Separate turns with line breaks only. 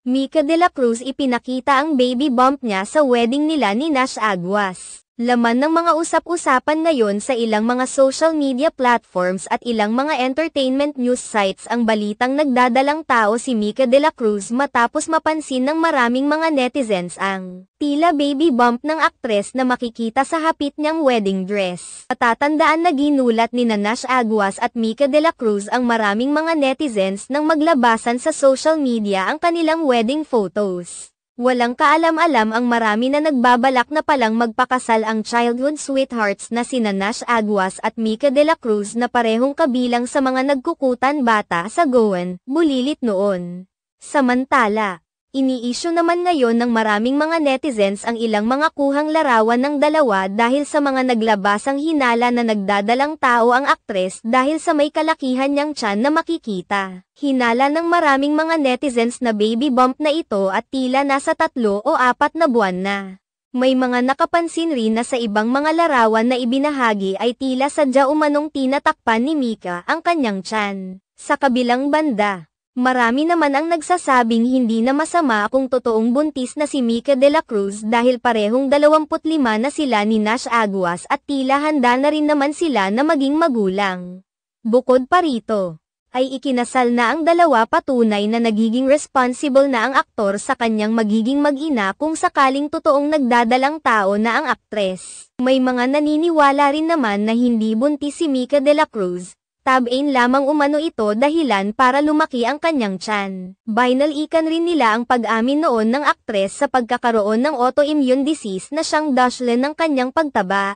Mika De La Cruz ipinakita ang baby bump niya sa wedding nila ni Nash Aguas. Laman ng mga usap-usapan ngayon sa ilang mga social media platforms at ilang mga entertainment news sites ang balitang nagdadalang tao si Mika De La Cruz matapos mapansin ng maraming mga netizens ang tila baby bump ng aktres na makikita sa hapit niyang wedding dress. Matatandaan na ginulat ni Nash Aguas at Mika De La Cruz ang maraming mga netizens nang maglabasan sa social media ang kanilang wedding photos. Walang kaalam-alam ang marami na nagbabalak na palang magpakasal ang childhood sweethearts na sina Nash Aguas at Mika De La Cruz na parehong kabilang sa mga nagkukutan bata sa Goan, Bulilit noon. Samantala, ini-issue naman ngayon ng maraming mga netizens ang ilang mga kuhang larawan ng dalawa dahil sa mga naglabasang hinala na nagdadalang tao ang aktres dahil sa may kalakihan niyang tiyan na makikita. Hinala ng maraming mga netizens na baby bump na ito at tila nasa 3 o 4 na buwan na. May mga nakapansin rin na sa ibang mga larawan na ibinahagi ay tila sadya umanong tinatakpan ni Mika ang kanyang tiyan. Sa kabilang banda, marami naman ang nagsasabing hindi na masama kung totoong buntis na si Mika De La Cruz dahil parehong 25 na sila ni Nash Aguas at tila handa na rin naman sila na maging magulang. Bukod pa rito, ay ikinasal na ang dalawa patunay na nagiging responsible na ang aktor sa kanyang magiging mag-ina kung sakaling totoong nagdadalang tao na ang aktres. May mga naniniwala rin naman na hindi buntis si Mika De La Cruz. Tab-in lamang umano ito dahilan para lumaki ang kanyang tiyan. Binalikan rin nila ang pag-amin noon ng aktres sa pagkakaroon ng autoimmune disease na siyang dahilan ng kanyang pagtaba.